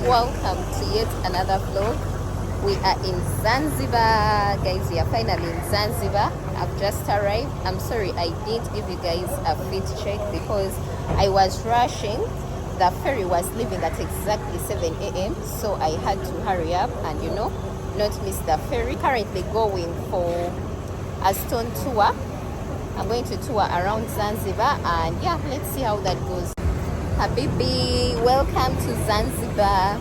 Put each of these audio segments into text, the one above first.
welcome to yet another vlog. We are in Zanzibar, guys. We are finally in Zanzibar. I've just arrived. I'm sorry I didn't give you guys a fit check because I was rushing. The ferry was leaving at exactly 7 a.m. so I had to hurry up and not miss the ferry. Currently going for a stone tour. I'm going to tour around Zanzibar and yeah, let's see how that goes. Habibi, welcome to Zanzibar.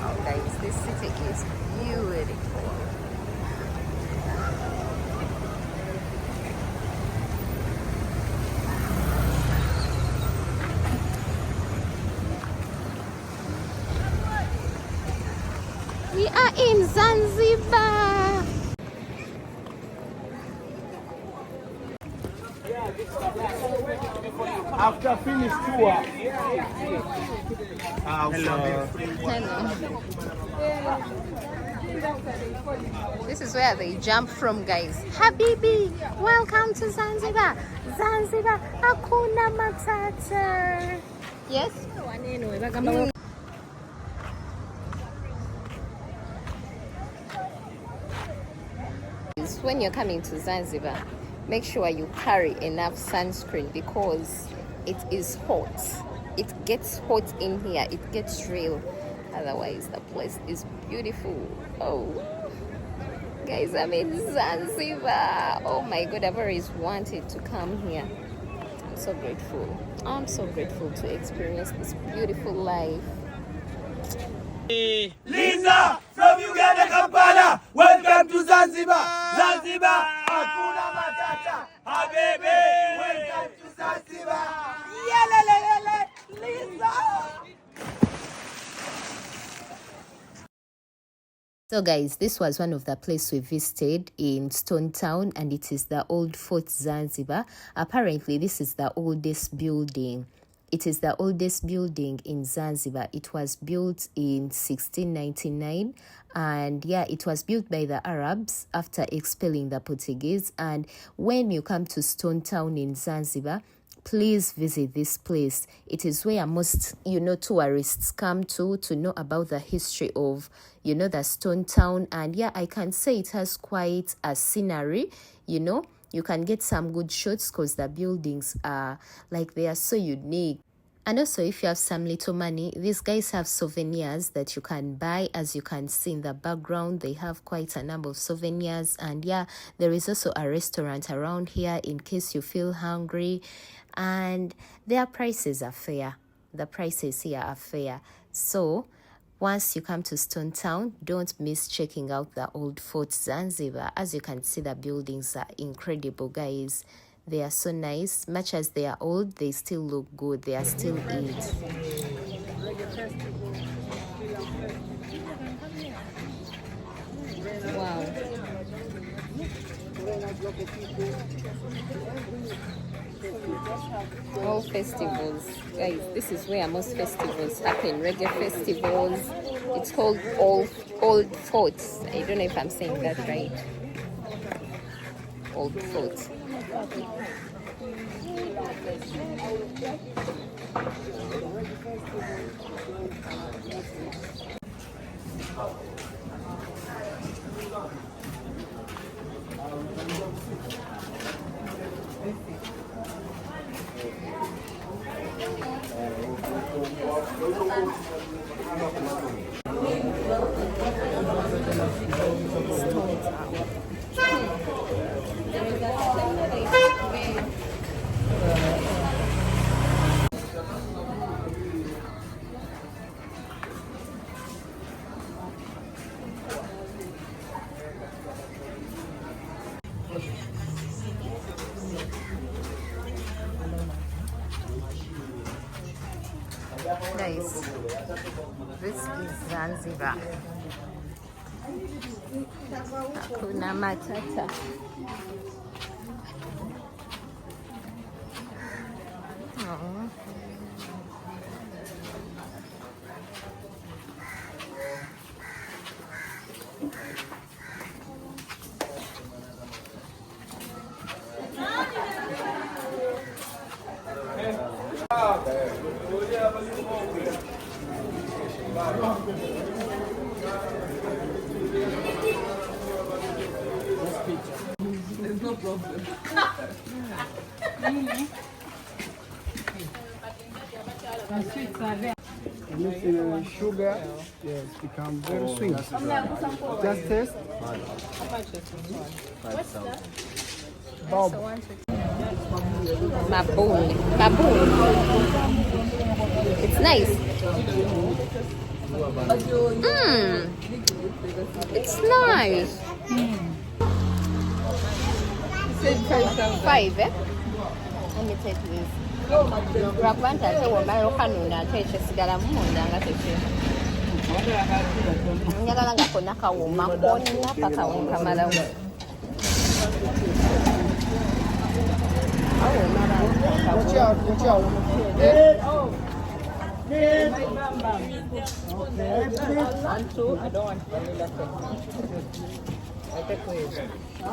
Oh guys, this city is beautiful. We are in Zanzibar. After finish tour. Hello. This is where they jump from, guys. Habibi, welcome to Zanzibar. Zanzibar, hakuna matata. Yes? When you're coming to Zanzibar, make sure you carry enough sunscreen because it is hot. It gets hot in here. It gets real. Otherwise, the place is beautiful. Oh, guys, I'm in Zanzibar. Oh my God, I've always wanted to come here. I'm so grateful. I'm so grateful to experience this beautiful life. Lisa from Uganda, Kampala. Welcome to Zanzibar. Zanzibar, hakuna matata. Habibi, welcome to Zanzibar. Yelelelele, Lisa. So guys, this was one of the places we visited in Stone Town, and it is the old Fort Zanzibar. Apparently, this is the oldest building. It is the oldest building in Zanzibar. It was built in 1699, and yeah, it was built by the Arabs after expelling the Portuguese. And when you come to Stone Town in Zanzibar, please visit this place. It is where most tourists come to know about the history of the Stone Town. And yeah, I can say it has quite a scenery. You can get some good shots because the buildings are they are so unique. And also, if you have some little money, these guys have souvenirs that you can buy. As you can see in the background, they have quite a number of souvenirs. And yeah, there is also a restaurant around here in case you feel hungry. And their prices are fair. The prices here are fair. So once you come to Stone Town, don't miss checking out the old Fort Zanzibar. As you can see, the buildings are incredible, guys. They are so nice. Much as they are old, they still look good. They are still it. Wow. All festivals, guys. This is where most festivals happen. Reggae festivals. It's called Old Forts. I don't know if I'm saying that right. Old Forts. Guys, this is Zanzibar. Hakuna matata. Oh. There's no problem. Mixing sugar, yes, become very sweet. Just taste. How much is this one? 5,000. Baboon. Baboon. It's nice. It's nice. Five, eh? Let me take this. Rakwanta ate womala kanunda ate ekisigala munda nga tekiri. Njagala nga konna kawuma konna paka wenkamalawo. Watch out, watch out. One, two. I don't want vanilla cake. I take away. I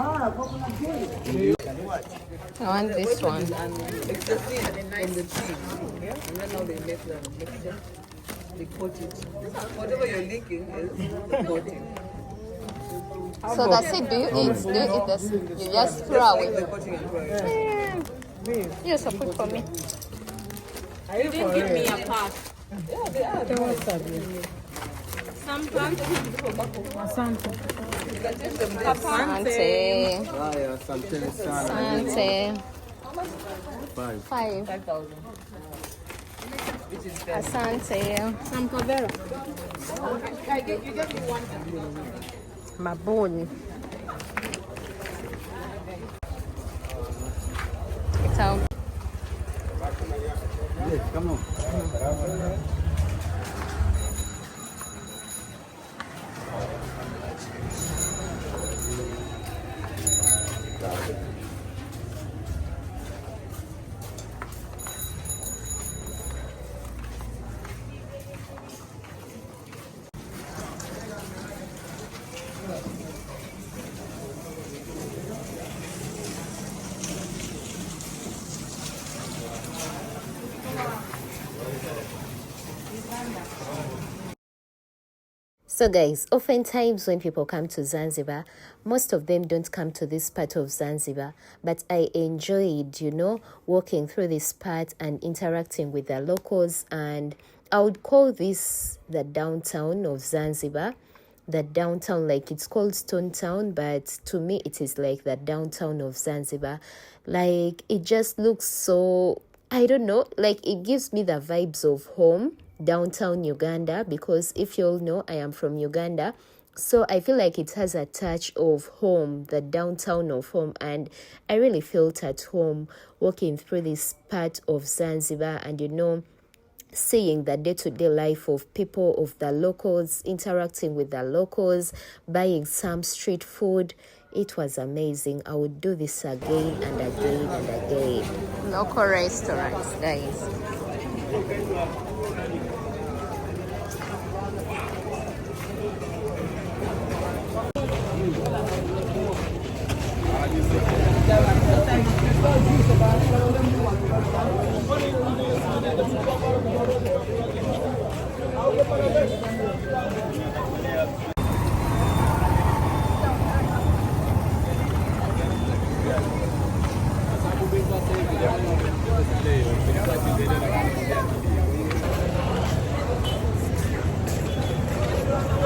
want this one. And it's the seed and the seed. Yeah? And then now they make them mix it. They coat it. Whatever you're licking is the coating. So the seed, do you eat? Do you eat the seed? You just throw The away. coating and throw it. You're so good for me. You didn't give me a pack. Yeah, they are. Some pack. Asante. Haya, asanteni sana. Asante. 5. 5. 5,000. Asante. Some Cavera. Mabuni. It's out. Yes, come on. So guys, oftentimes when people come to Zanzibar, most of them don't come to this part of Zanzibar, but I enjoyed, walking through this part and interacting with the locals, and I would call this the downtown of Zanzibar. The downtown, like it's called Stone Town, but to me it is like the downtown of Zanzibar. Like it just looks so, I don't know, like it gives me the vibes of home, downtown Uganda, because if you all know, I am from Uganda, so I feel like it has a touch of home, the downtown of home, and I really felt at home walking through this part of Zanzibar, and seeing the day-to-day life of people, of the locals, interacting with the locals, buying some street food. It was amazing. I would do this again and again and again. Local restaurants, guys.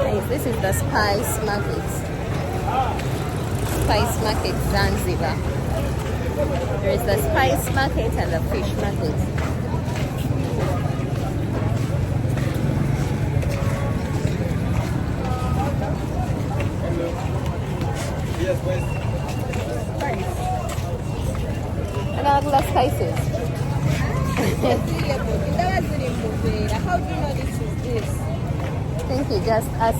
Guys, this is the Spice Market. Spice Market Zanzibar. There is the Spice Market and the Fish Market. And I love spices. How do you know this is this? I think you just ask.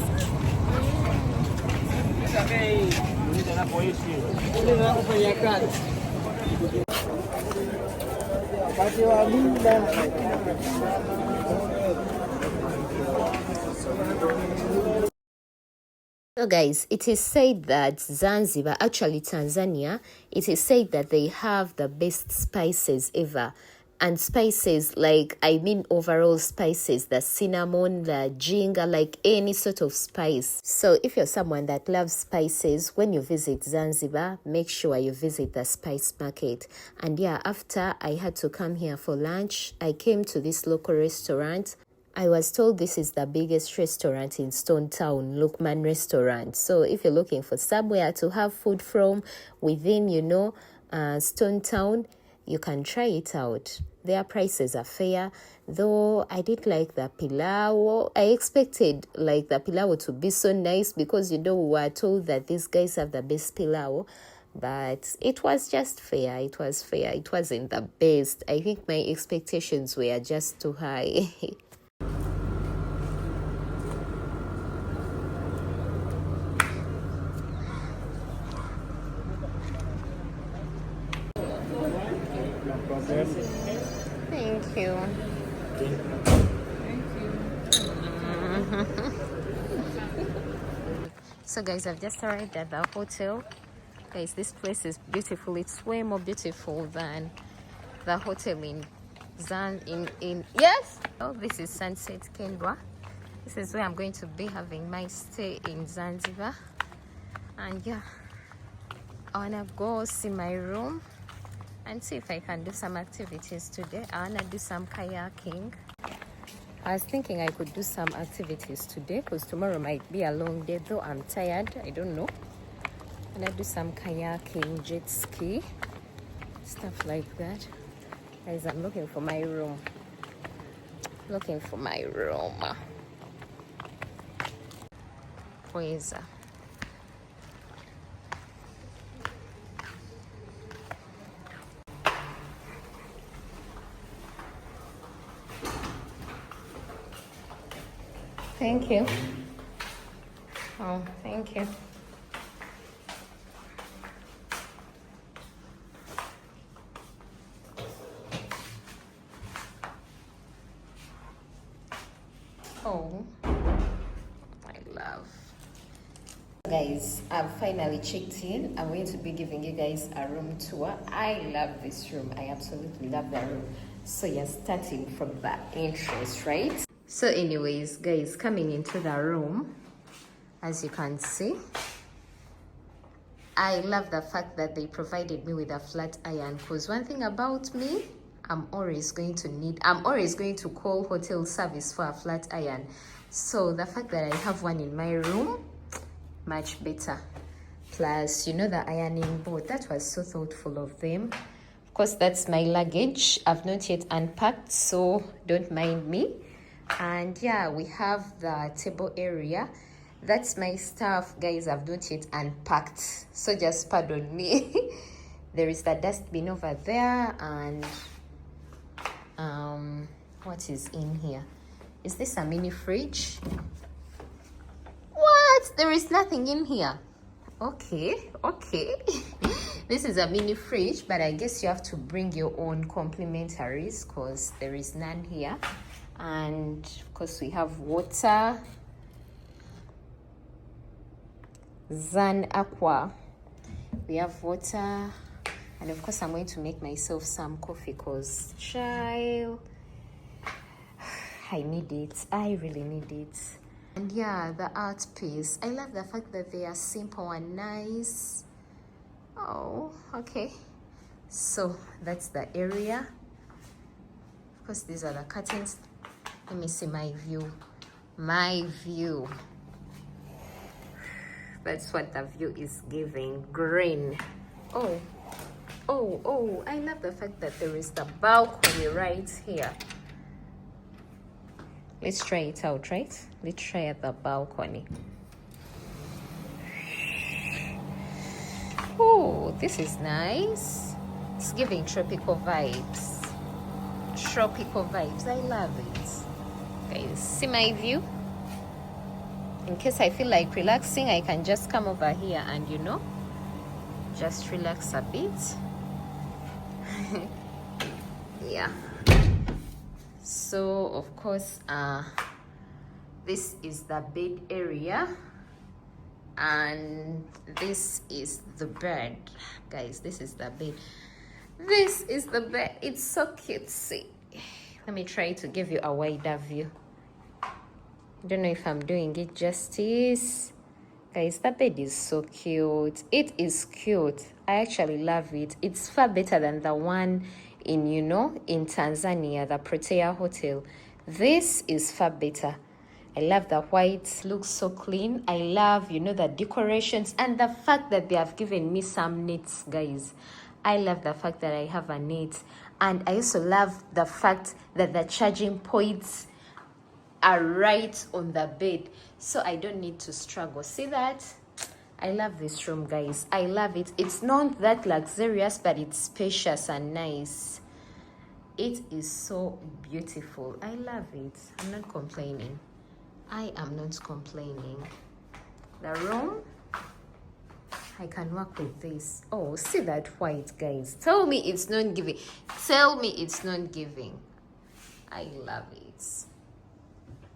So guys, it is said that Zanzibar, actually Tanzania, it is said that they have the best spices ever. And spices, like, I mean overall spices, the cinnamon, the ginger, like any sort of spice. So if you're someone that loves spices, when you visit Zanzibar, make sure you visit the spice market. And yeah, after I had to come here for lunch, I came to this local restaurant. I was told this is the biggest restaurant in Stone Town, Lukman Restaurant. So if you're looking for somewhere to have food from within, Stone Town, you can try it out. Their prices are fair, though I did like the pilau. I expected like the pilau to be so nice because we were told that these guys have the best pilau, but it was just fair. It was fair. It wasn't the best. I think my expectations were just too high. Thank you. So guys, I've just arrived at the hotel. Guys, this place is beautiful. It's way more beautiful than the hotel in yes. Oh, this is Sunset Kendwa. This is where I'm going to be having my stay in Zanzibar. And yeah, I wanna go see my room and see if I can do some activities today. I wanna do some kayaking. I was thinking I could do some activities today because tomorrow might be a long day, though I'm tired. I don't know. I'm gonna do some kayaking, jet ski, stuff like that. Guys, I'm looking for my room. Looking for my room. Where's Thank you. Oh, thank you. Oh, my love. Guys, I've finally checked in. I'm going to be giving you guys a room tour. I love this room. I absolutely love that room. So you're starting from the entrance, right? So anyways, guys, coming into the room, as you can see, I love the fact that they provided me with a flat iron, because one thing about me, I'm always going to call hotel service for a flat iron. So the fact that I have one in my room, much better. Plus, the ironing board, that was so thoughtful of them. Of course, that's my luggage. I've not yet unpacked, so don't mind me. And yeah, we have the table area. That's my stuff, guys. I've not yet unpacked, so just pardon me. There is the dustbin over there, and what is in here? Is this a mini fridge? What? There is nothing in here. Okay. This is a mini fridge, but I guess you have to bring your own complementaries because there is none here. And of course we have water, Zan Aqua. We have water, and of course I'm going to make myself some coffee because child, I need it. I really need it. And yeah, the art piece, I love the fact that they are simple and nice. Oh, okay. So that's the area. Of course, these are the curtains. Let me see my view. My view. That's what the view is giving. Green. Oh, I love the fact that there is the balcony right here. Let's try it out, right? Let's try at the balcony. Oh, this is nice. It's giving tropical vibes. Tropical vibes. I love it. Guys, see my view? In case I feel like relaxing, I can just come over here and just relax a bit. Yeah. So of course this is the bed area, and this is the bed. Guys, this is the bed. This is the bed. It's so cutesy. Let me try to give you a wider view. I don't know if I'm doing it justice. Guys, that bed is so cute. It is cute. I actually love it. It's far better than the one in, you know, in Tanzania, the Protea Hotel. This is far better. I love the white, looks so clean. I love, you know, the decorations and the fact that they have given me some nets, guys. I love the fact that I have a net. And I also love the fact that the charging points are right on the bed, so I don't need to struggle. See that? I love this room, guys. I love it. It's not that luxurious, but it's spacious and nice. It is so beautiful. I love it. I'm not complaining. I am not complaining. The room, I can work with this. Oh, see that white, guys. Tell me it's not giving. Tell me it's not giving. I love it.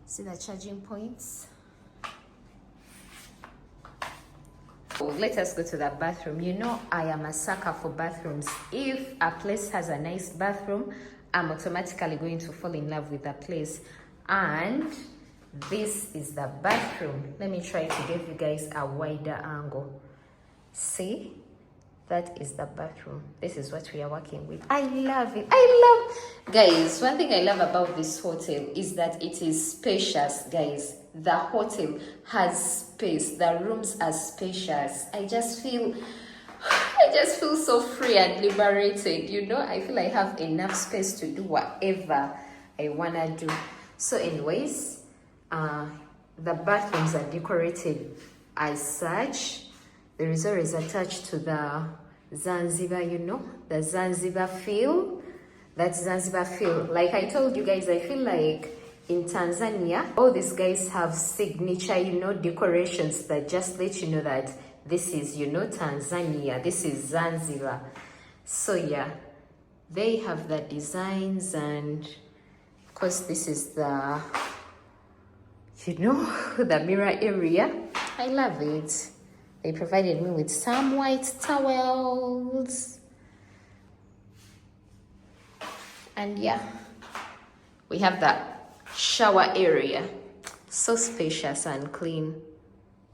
See the charging points? Oh, let us go to the bathroom. You know, I am a sucker for bathrooms. If a place has a nice bathroom, I'm automatically going to fall in love with the place. And this is the bathroom. Let me try to give you guys a wider angle. See? That is the bathroom. This is what we are working with. I love it. I love, guys, one thing I love about this hotel is that it is spacious, guys. The hotel has space. The rooms are spacious. I just feel so free and liberated. You know, I feel I have enough space to do whatever I wanna do. So anyways, the bathrooms are decorated as such. The resort is attached to the Zanzibar, you know, the Zanzibar feel. That Zanzibar feel. Like I told you guys, I feel like in Tanzania, all these guys have signature, you know, decorations that just let you know that this is, you know, Tanzania. This is Zanzibar. So yeah, they have the designs, and of course this is the, you know, the mirror area. I love it. They provided me with some white towels. And yeah, we have the shower area. So spacious and clean.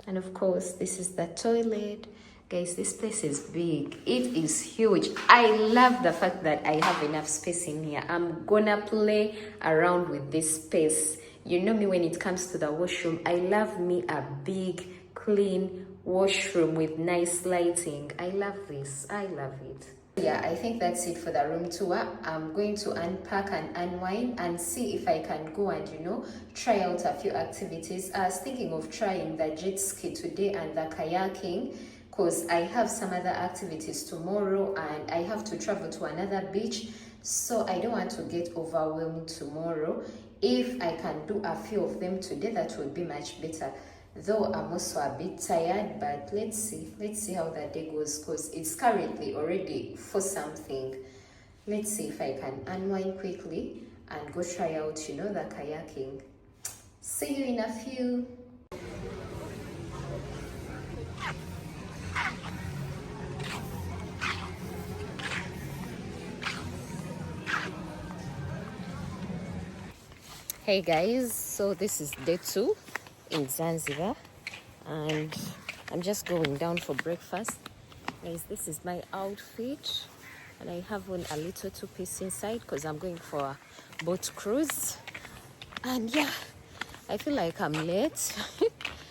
And of course, this is the toilet. Guys, this place is big. It is huge. I love the fact that I have enough space in here. I'm gonna play around with this space. You know me when it comes to the washroom. I love me a big, clean washroom with nice lighting. I love this. I love it. Yeah, I think that's it for the room tour. I'm going to unpack and unwind and see if I can go and, you know, try out a few activities. I was thinking of trying the jet ski today and the kayaking, because I have some other activities tomorrow and I have to travel to another beach, so I don't want to get overwhelmed tomorrow. If I can do a few of them today, that would be much better. Though I'm also a bit tired, but let's see how the day goes, because it's currently already for something. Let's see if I can unwind quickly and go try out, you know, the kayaking. See you in a few. Hey guys, so this is day 2 in Zanzibar, and I'm just going down for breakfast. Guys, this is my outfit, and I have on a little 2-piece inside because I'm going for a boat cruise. And yeah, I feel like I'm late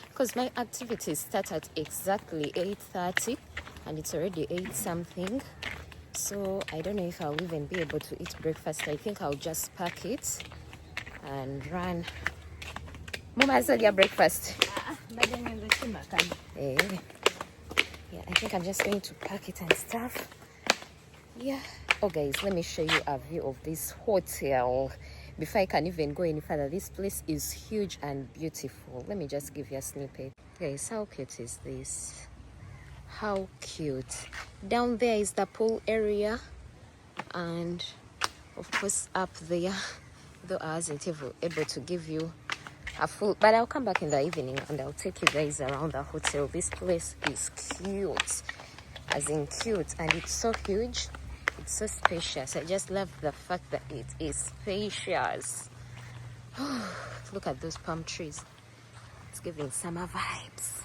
because my activities start at exactly 8:30 and it's already 8 something. So I don't know if I'll even be able to eat breakfast. I think I'll just pack it and run. Mama said your breakfast. Yeah, I think I'm just going to pack it and stuff. Yeah. Oh guys, let me show you a view of this hotel before I can even go any further. This place is huge and beautiful. Let me just give you a snippet. Guys, how cute is this? How cute. Down there is the pool area, and of course up there, though I wasn't able to give you a full, but I'll come back in the evening and I'll take you guys around the hotel. This place is cute, as in cute, and it's so huge. It's so spacious. I just love the fact that it is spacious. Look at those palm trees. It's giving summer vibes.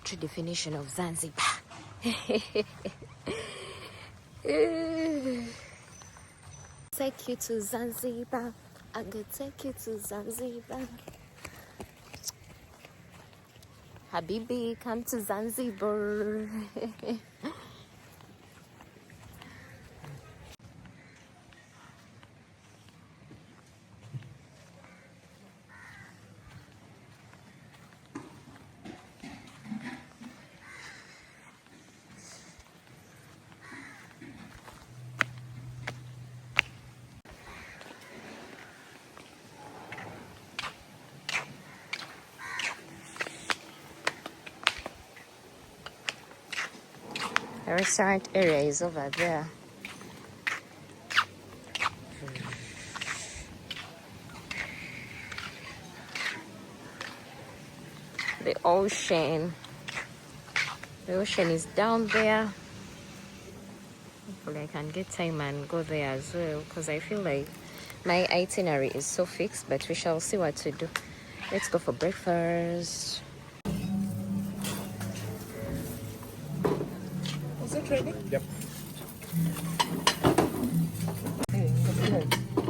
True definition of Zanzibar. Take you to Zanzibar. I go take you to Zanzibar. Habibi, come to Zanzibar. The restaurant area is over there. The ocean is down there. Hopefully I can get time and go there as well, because I feel like my itinerary is so fixed, but we shall see what to do. Let's go for breakfast. Is it ready? Yep.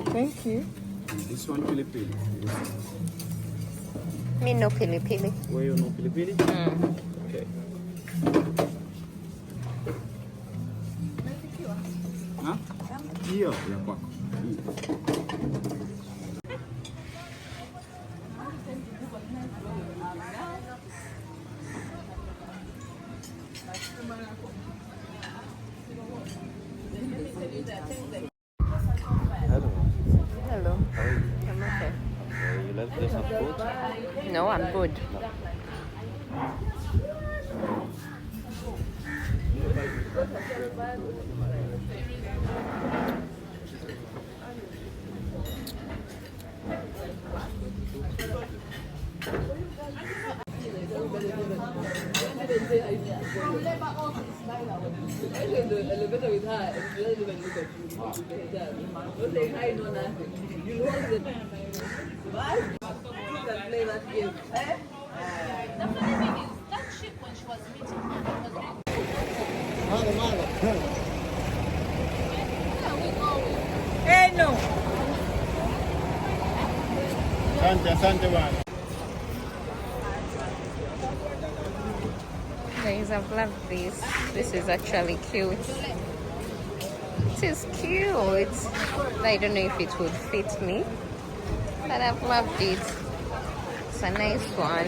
Thank you. This one pili pili. Me no pili pili. Where you no pili pili? Okay. Huh? Hiyo ya kwako. Hello. I'm okay. You left there some food? No, I'm good. Hey, no. Asante bwana. Guys, I've loved this. This is actually cute. It is cute. I don't know if it would fit me, but I've loved it. It's a nice one.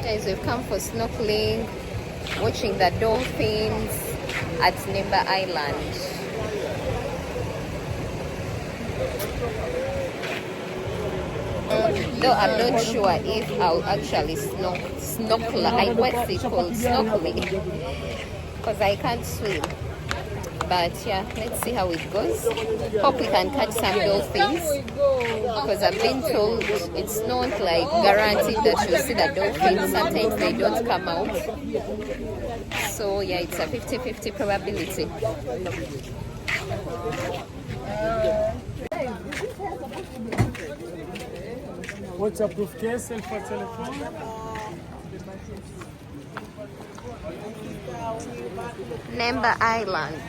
Guys, we've come for snorkeling, watching the dolphins at Mnemba Island. Though I'm not sure if I'll actually snorkel. What's it called? Snorkeling. Because I can't swim. But yeah, let's see how it goes. Hope we can catch some dolphins. Because I've been told it's not like guaranteed that you'll see the dolphins. Sometimes they don't come out. So yeah, it's a 50-50 probability. Waterproof case for telephone. Mnemba Island.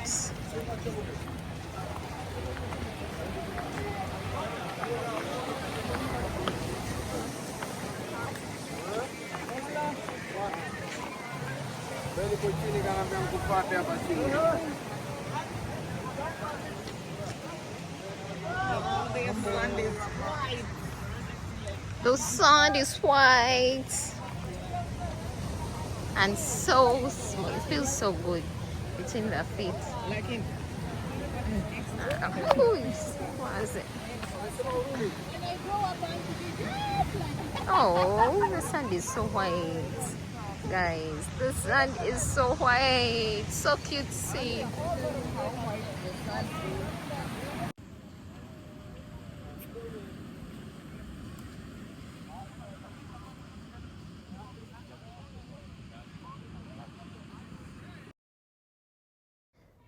The sand is white and so small. It feels so good between the feet. Like him. What is it? Oh, the sand is so white. Guys, the sand is so white. So cute to see.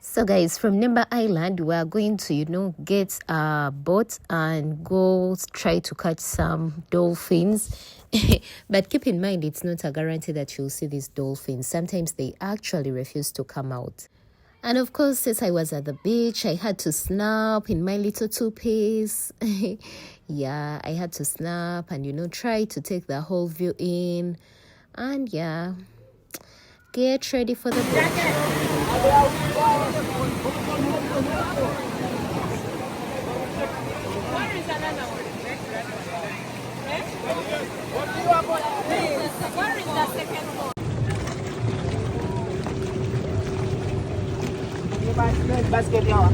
So guys, from Mnemba Island, we are going to, get a boat and go try to catch some dolphins. But keep in mind, it's not a guarantee that you'll see these dolphins. Sometimes they actually refuse to come out. And of course, since I was at the beach, I had to snap in my little two-piece. Yeah, I had to snap and, try to take the whole view in. And yeah, get ready for the boat. Where is the second one? Basket yawa.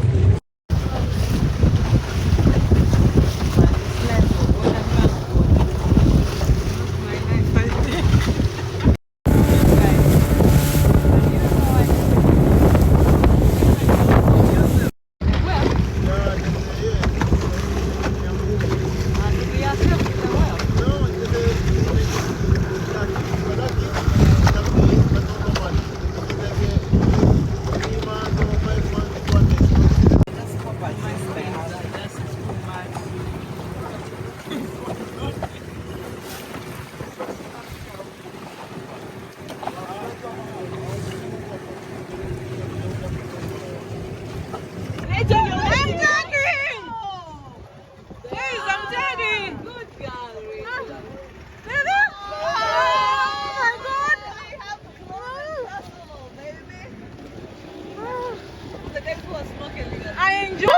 I enjoy.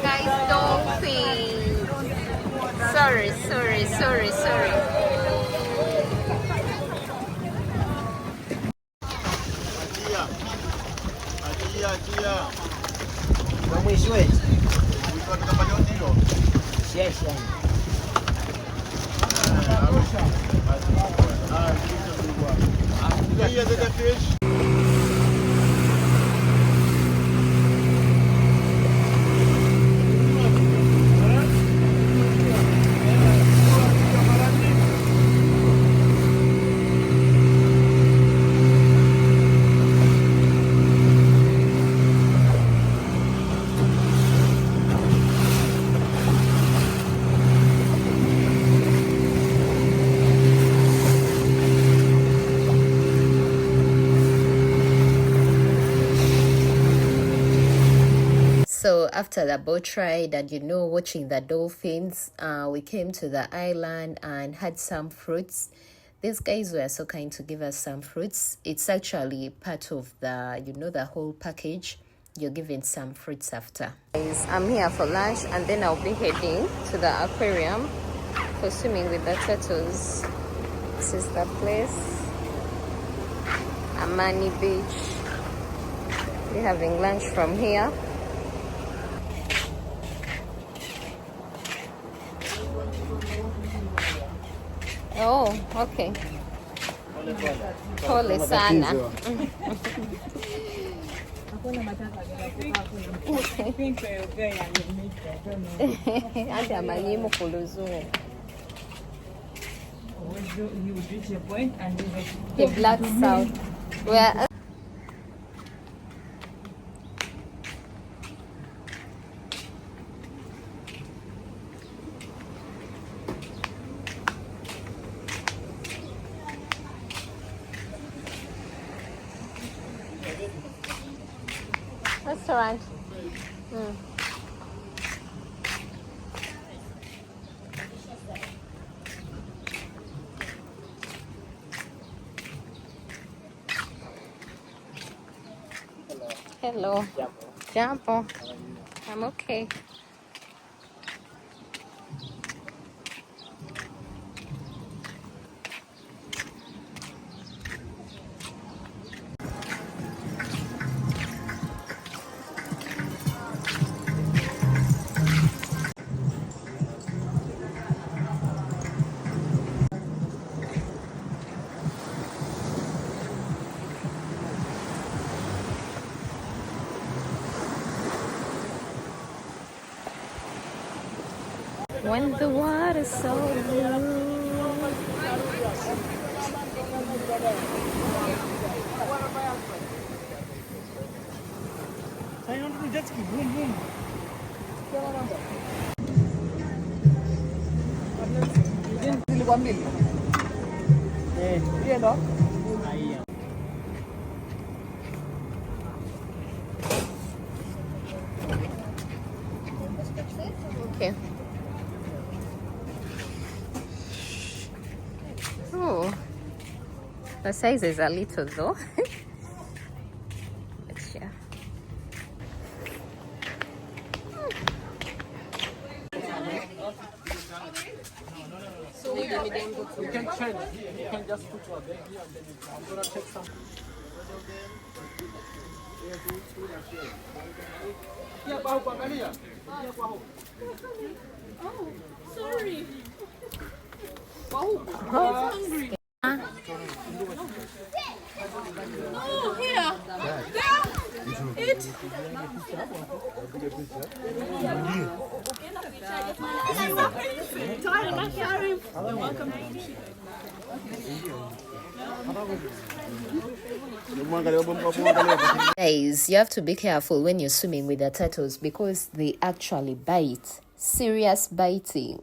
Guys, dolphins. Sorry. Atia. Vamos isso aí. Ulikuwa tukafanya ndio. Yes. Here the fish. So after the boat ride and watching the dolphins, we came to the island and had some fruits. These guys were so kind to give us some fruits. It's actually part of the the whole package. You're given some fruits after. Guys, I'm here for lunch and then I'll be heading to the aquarium for swimming with the turtles. This is the place, Amaan Beach. We're having lunch from here. Oh, okay. Pole sana. Hata amanyimu kuluzungu. You would reach a point and He blacks out. Where? Restaurant. Hello. Jambo. I'm okay. When the water's so blue. Zilikuwa mbili. Hiyo ndo. Okay. Oh, the size is a little though. But yeah. You can change. You can just put your bag here and then I'm gonna take some. Oh, sorry. Oh, here. There. It. Guys, you have to be careful when you're swimming with the turtles because they actually bite. Serious biting.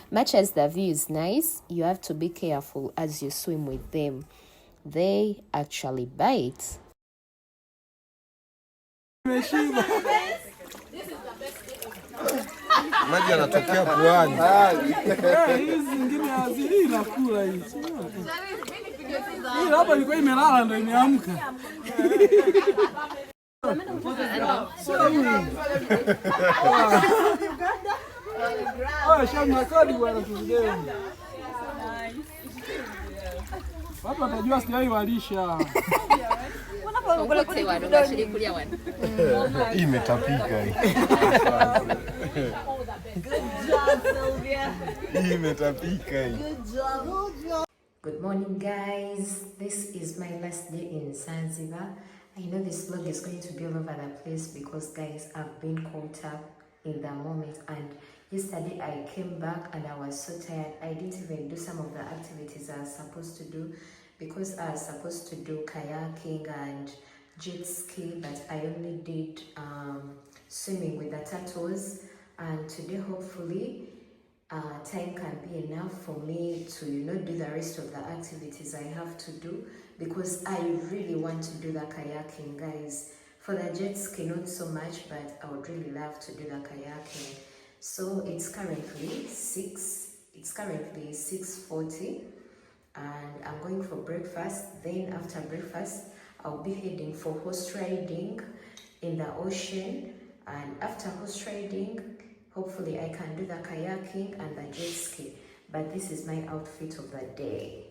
Much as the view is nice, you have to be careful as you swim with them. They actually bite. Maji yanatokea puani. Hizi zingine hazili inakula hizi. Hii hapa ilikuwa imelala ndio imeamka. Oh, shamba kodi bwana tuzideo. Watu watajua sijai walisha. Hii imetapika hii. Hii imetapika hii. Good morning, guys. This is my last day in Zanzibar. I know this vlog is going to be all over the place because, guys, I've been caught up in the moment. And yesterday I came back and I was so tired. I didn't even do some of the activities I was supposed to do because I was supposed to do kayaking and jet ski, but I only did swimming with the turtles. And today, hopefully, time can be enough for me to, do the rest of the activities I have to do because I really want to do the kayaking, guys. For the jet ski, not so much, but I would really love to do the kayaking. So it's currently 6:40, and I'm going for breakfast. Then after breakfast, I'll be heading for horse riding in the ocean, and after horse riding, hopefully I can do the kayaking and the jet ski. But this is my outfit of the day.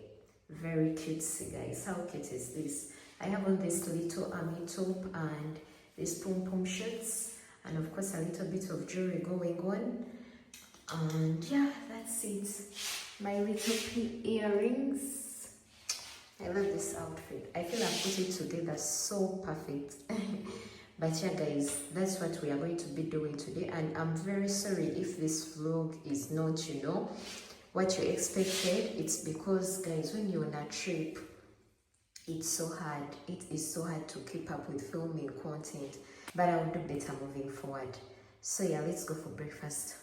Very cutesy, guys. How cute is this? I have on this little army top and these pom-pom shirts, and of course a little bit of jewelry going on. And yeah, that's it. My little earrings. I love this outfit. I feel I've put it together so perfect. But yeah, guys, that's what we are going to be doing today. And I'm very sorry if this vlog is not, what you expected. It's because, guys, when you're on a trip, it's so hard. It is so hard to keep up with filming content. But I'll do better moving forward. So yeah, let's go for breakfast.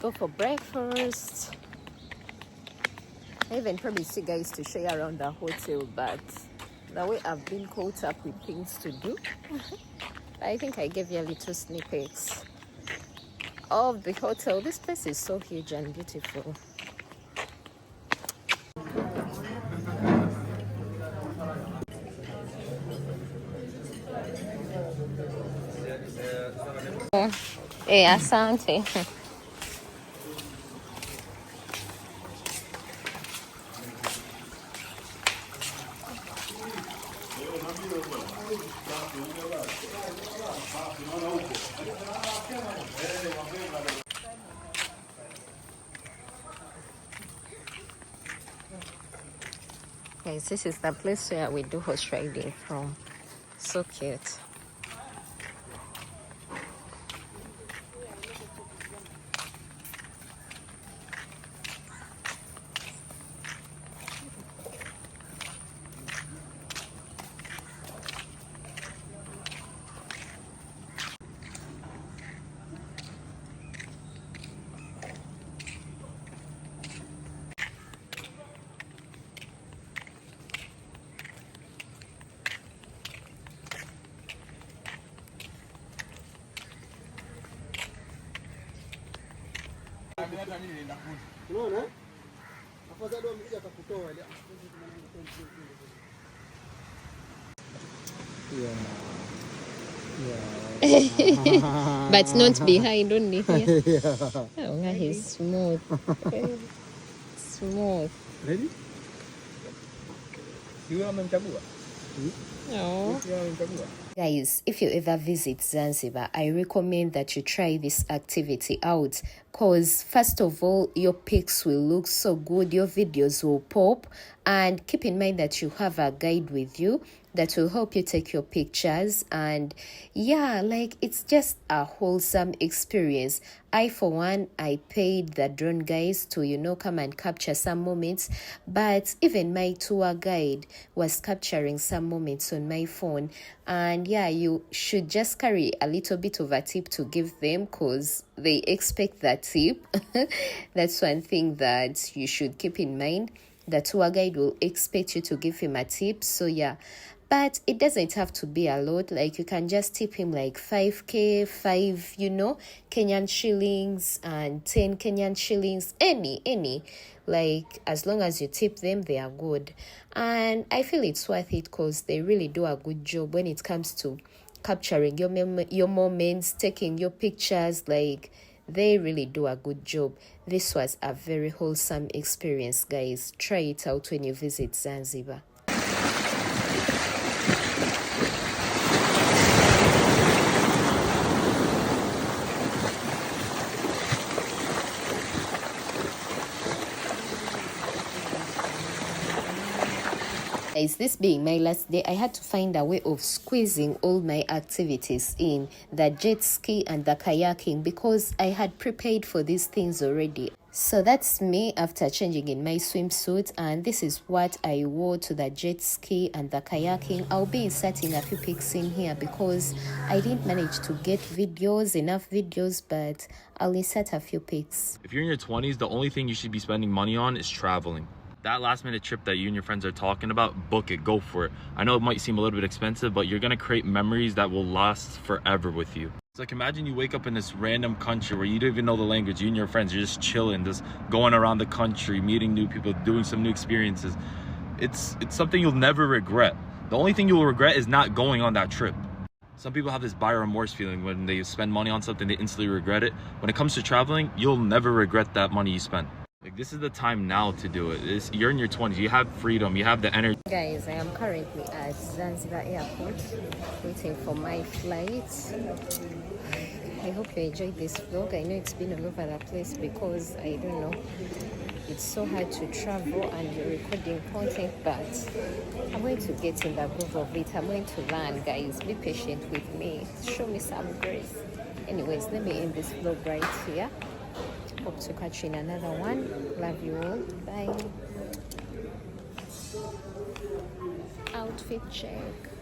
Go for breakfast. I even promised you guys to show you around the hotel, but the way I've been caught up with things to do, I think I gave you a little snippets of the hotel. This place is so huge and beautiful. Asante. Guys, this is the place where we do horse riding from. So cute. Unaona? Afadhali wamekuja akakutoa ile. But not behind only here. Yeah. Oh, he's smooth. Smooth. Ready? You amemchagua? Oh. You amemchagua? Guys, if you ever visit Zanzibar, I recommend that you try this activity out, because first of all, your pics will look so good, your videos will pop, and keep in mind that you have a guide with you that will help you take your pictures. And yeah, like, it's just a wholesome experience. I, for one, I paid the drone guys to, you know, come and capture some moments, but even my tour guide was capturing some moments on my phone. And yeah, you should just carry a little bit of a tip to give them, because they expect that tip. That's one thing that you should keep in mind. The tour guide will expect you to give him a tip. So yeah, but it doesn't have to be a lot. Like, you can just tip him like 5k, 5, you know, Kenyan shillings, and 10 Kenyan shillings, any, like, as long as you tip them, they are good. And I feel it's worth it, because they really do a good job when it comes to capturing your moments, taking your pictures. Like, they really do a good job. This was a very wholesome experience, guys. Try it out when you visit Zanzibar. Guys, this being my last day, I had to find a way of squeezing all my activities in, the jet ski and the kayaking, because I had prepared for these things already. So that's me after changing in my swimsuit, and this is what I wore to the jet ski and the kayaking. I'll be inserting a few pics in here because I didn't manage to get enough videos, but I'll insert a few pics. If you're in your 20s, the only thing you should be spending money on is traveling. That last minute trip that you and your friends are talking about, book it, go for it. I know it might seem a little bit expensive, but you're gonna create memories that will last forever with you. It's like, imagine you wake up in this random country where you don't even know the language. You and your friends, you're just chilling, just going around the country, meeting new people, doing some new experiences. It's something you'll never regret. The only thing you'll regret is not going on that trip. Some people have this buyer remorse feeling when they spend money on something, they instantly regret it. When it comes to traveling, you'll never regret that money you spent. Like, this is the time now to do it. You're in your 20s, you have freedom, you have the energy. Guys, I am currently at Zanzibar airport waiting for my flight. I hope you enjoyed this vlog. I know it's been all over the place because, I don't know, it's so hard to travel and you're recording content, but I'm going to get in the groove of it. I'm going to learn, guys. Be patient with me. Show me some grace. Anyways, let me end this vlog right here. Hope to catch you in another one. Love you all. Bye. Outfit check.